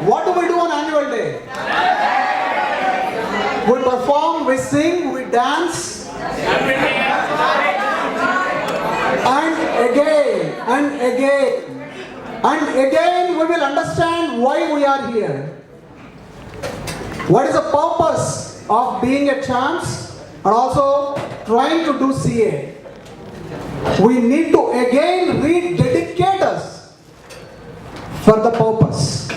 What do we do on annual day? We perform, we sing, we dance. And again, and again, and again we will understand why we are here. What is the purpose of being a champs and also trying to do CA? We need to again rededicate us for the purpose.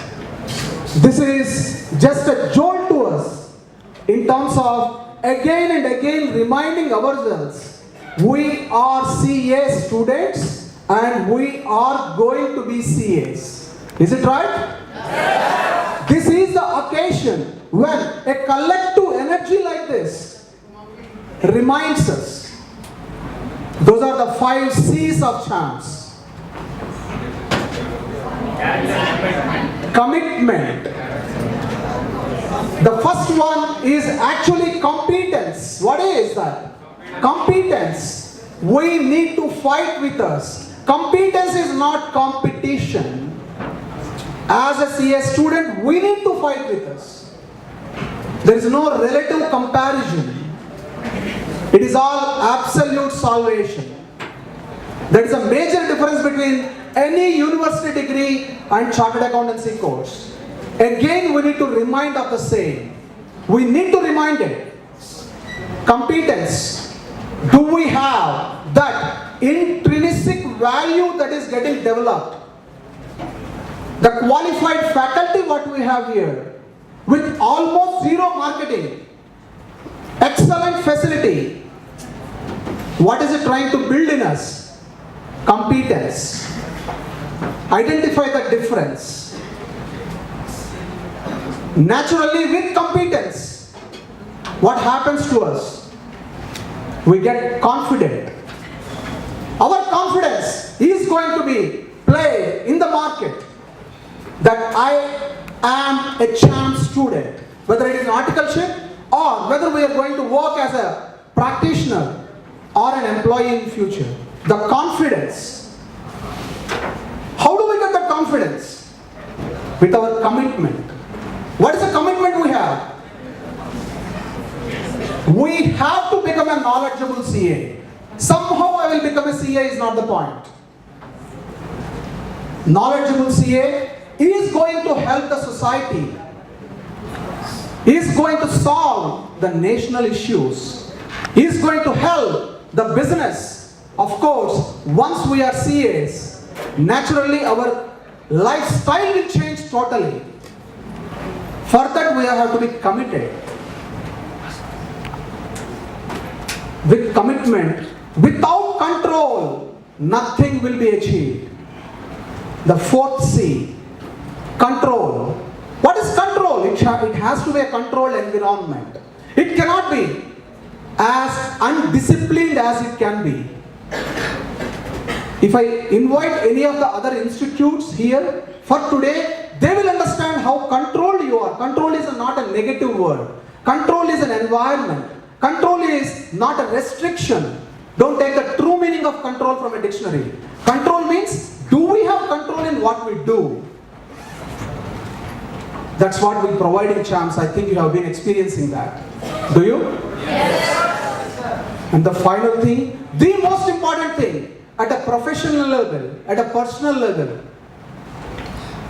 This is just a jolt to us in terms of again and again reminding ourselves we are CA students and we are going to be CAs. Is it right? Yes. This is the occasion when a collective energy like this reminds us. Those are the 5 C's of champs. Commitment. The first one is actually competence. What is that? Competence. We need to fight with us. Competence is not competition. As a CA student, we need to fight with us. There is no relative comparison. It is all absolute salvation. There is a major difference between any university degree and chartered accountancy course. Again, we need to remind of the same. We need to remind it. Competence. Do we have that intrinsic value that is getting developed? The qualified faculty what we have here with almost zero marketing, excellent facility. What is it trying to build in us? Competence. Identify the difference. Naturally, with competence, what happens to us? We get confident. Our confidence is going to be played in the market that I am a champ student, whether it is an articleship or whether we are going to work as a practitioner or an employee in future. The confidence. How do we get that confidence? With our commitment. What is the commitment we have? We have to become a knowledgeable CA. Somehow I will become a CA is not the point. Knowledgeable CA is going to help the society. Is going to solve the national issues. Is going to help the business. Of course, once we are CAs, naturally our lifestyle will change totally. For that we have to be committed. With commitment, without control, nothing will be achieved. The 4th C, control. What is control? It has to be a controlled environment. It cannot be as undisciplined as it can be. If I invite any of the other institutes here for today, they will understand how controlled you are. Control is not a negative word. Control is an environment. Control is not a restriction. Don't take the true meaning of control from a dictionary. Control means, do we have control in what we do? That's what we provide in champs. I think you have been experiencing that. Do you? Yes. And the final thing, the most important thing, at a professional level, at a personal level,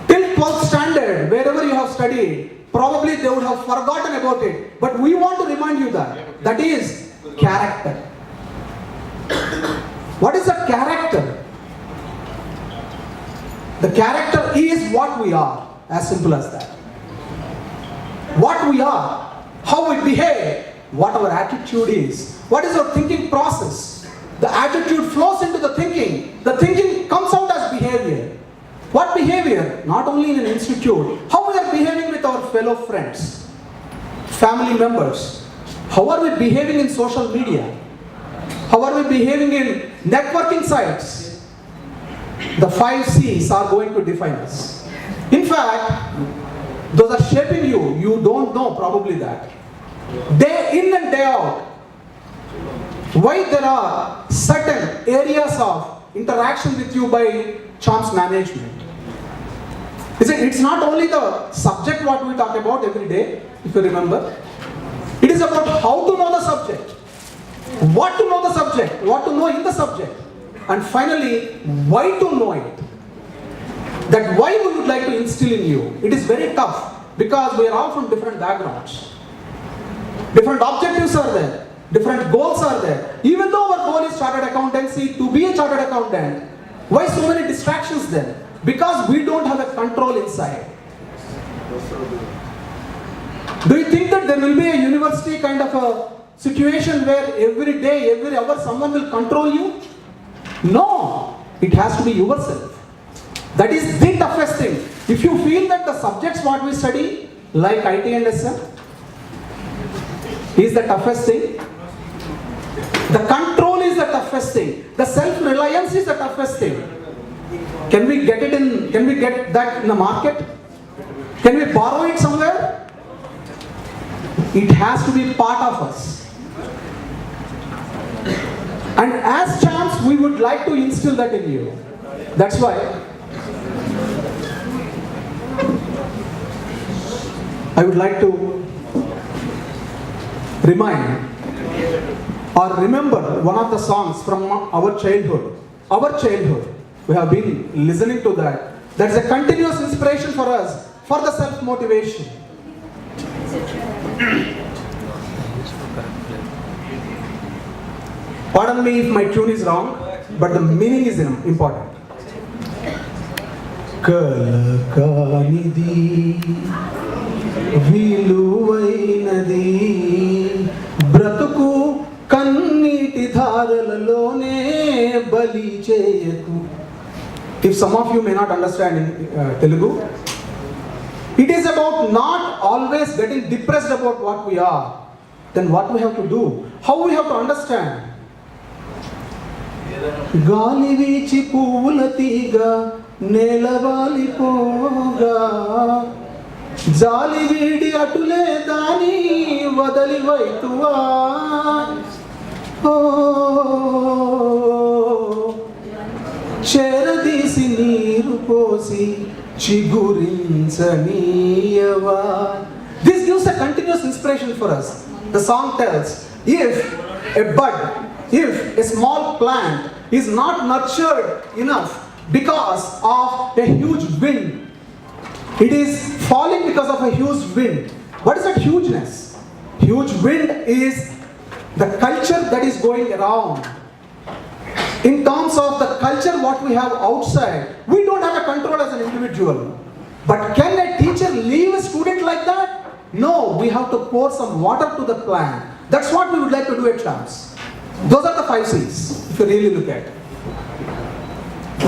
till 12th standard, wherever you have studied, probably they would have forgotten about it. But we want to remind you that. That is character. What is the character? The character is what we are. As simple as that. What we are, how we behave, what our attitude is, what is our thinking process. The attitude flows into the thinking comes out as behavior. What behavior? Not only in an institute, how we are behaving with our fellow friends, family members, how are we behaving in social media, how are we behaving in networking sites. The 5 C's are going to define us. In fact, those are shaping you. You don't know probably that. Day in and day out. Why there are certain areas of interaction with you by champs management. It's not only the subject what we talk about every day, if you remember. It is about how to know the subject, what to know the subject, what to know in the subject, and finally, why to know it. That why we would like to instill in you. It is very tough because we are all from different backgrounds. Different objectives are there, different goals are there. Even though our goal is chartered accountancy, to be a chartered accountant, why so many distractions then? Because we don't have a control inside. Do you think that there will be a university kind of a situation where every day, every hour someone will control you? No, it has to be yourself. That is the toughest thing. If you feel that the subjects what we study, like IT and SM, is the toughest thing, the control is the toughest thing, the self-reliance is the toughest thing. Can we get that in the market? Can we borrow it somewhere? It has to be part of us. And as champs, we would like to instill that in you. That's why I would like to remind or remember one of the songs from our childhood. Our childhood. We have been listening to that. That is a continuous inspiration for us for the self-motivation. Pardon me if my tune is wrong, but the meaning is important. Kalakanidi viluvainadi bratuku kanniti dharalalone bali cheyaku. If some of you may not understand in Telugu, it is about not always getting depressed about what we are. Then what we have to do? How we have to understand? Gali vichi puvula tiga nelavali poga jali vidi atule dani vadali vaituva cheradisi neeru posi chigurinchaniyawa. This gives a continuous inspiration for us. The song tells, if a bud, if a small plant is not nurtured enough because of a huge wind, it is falling because of a huge wind. What is that hugeness? Huge wind is the culture that is going around. In terms of the culture what we have outside, we don't have a control as an individual. But can a teacher leave a student like that? No, we have to pour some water to the plant. That's what we would like to do at champs. Those are the 5 C's, if you really look at it.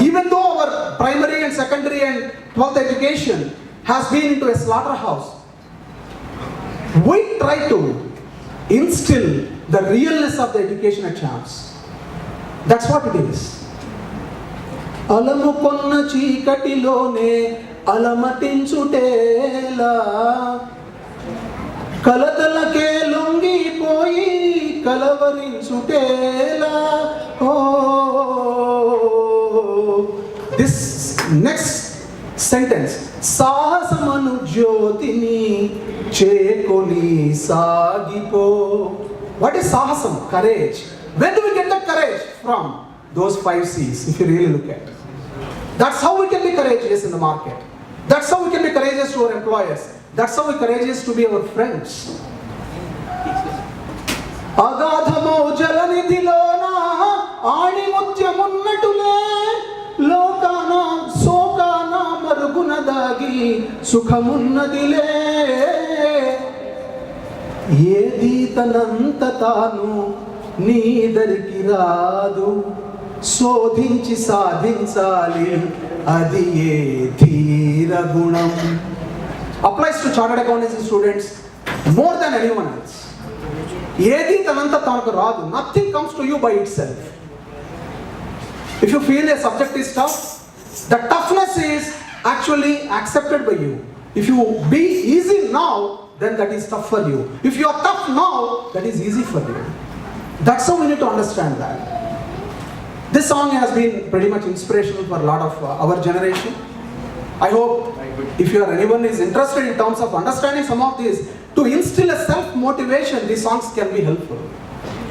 Even though our primary and secondary and 12th education has been into a slaughterhouse, we try to instill the realness of the education at champs. That's what it is. Alamu konna chikatilone alamatinchutela kaladalake lungi poi kalavarinchutela. Oh, this next sentence, sahasamanu jyotini chekoni sagipo. What is sahasam? Courage. Where do we get that courage from? Those 5 C's, if you really look at it. That's how we can be courageous in the market. That's how we can be courageous to our employers. That's how we are courageous to be our friends. Agadhamo jalanidilona aani mutyamunnatule lokana sokana marugunadagi sukhamunnadile yedi tananta tanu నీదరికి రాదు శోధించి సాధించాలి అది ఏ ధీర గుణం. Applies to chartered accountancy students more than anyone else. ఏది తనంత తానుకు రాదు. Nothing comes to you by itself. If you feel a subject is tough, the toughness is actually accepted by you. If you be easy now, then that is tough for you. If you are tough now, that is easy for you. That's how we need to understand that. This song has been pretty much inspirational for a lot of our generation. I hope if anyone is interested in terms of understanding some of these, to instill a self-motivation, these songs can be helpful.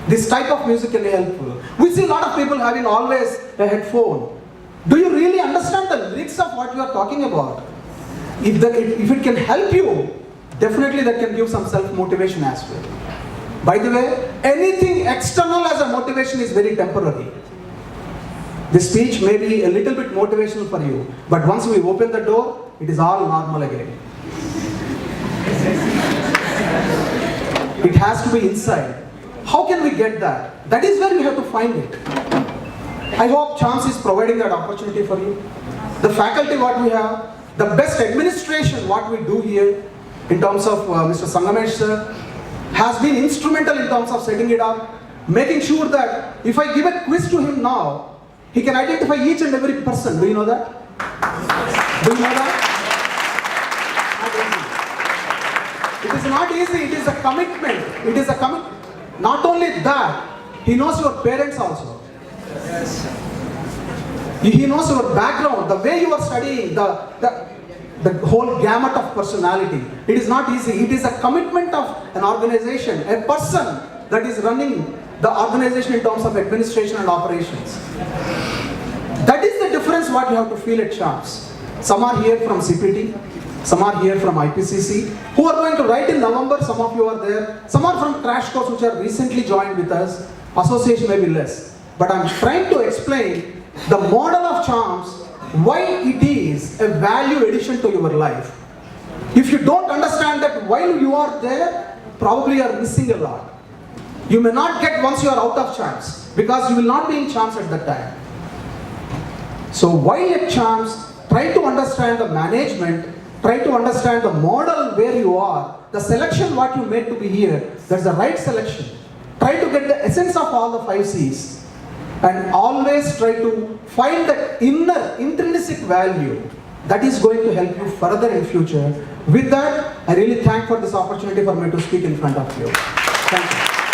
This type of music can be helpful. We see a lot of people having always a headphone. Do you really understand the lyrics of what you are talking about? If it can help you, definitely that can give some self-motivation as well. By the way, anything external as a motivation is very temporary. This speech may be a little bit motivational for you, but once we open the door, it is all normal again. It has to be inside. How can we get that? That is where we have to find it. I hope Chance is providing that opportunity for you. The faculty what we have, the best administration what we do here in terms of Mr. Sangamesh sir has been instrumental in terms of setting it up, making sure that if I give a quiz to him now, he can identify each and every person. Do you know that? Do you know that? It is not easy. It is a commitment. It is a commitment. Not only that, he knows your parents also. Yes. He knows your background, the way you are studying, the whole gamut of personality. It is not easy. It is a commitment of an organization, a person that is running the organization in terms of administration and operations. That is the difference what you have to feel at Champs. Some are here from CPT, some are here from IPCC, who are going to write in November. Some of you are there. Some are from Crash Course, which are recently joined with us. Association may be less. But I am trying to explain the model of Champs, why it is a value addition to your life. If you don't understand that while you are there, probably you are missing a lot. You may not get once you are out of Champs, because you will not be in Champs at that time. So while at Champs, try to understand the management, try to understand the model where you are, the selection what you made to be here, that's the right selection. Try to get the essence of all the 5 C's. And always try to find that inner intrinsic value that is going to help you further in future. With that, I really thank for this opportunity for me to speak in front of you. Thank you.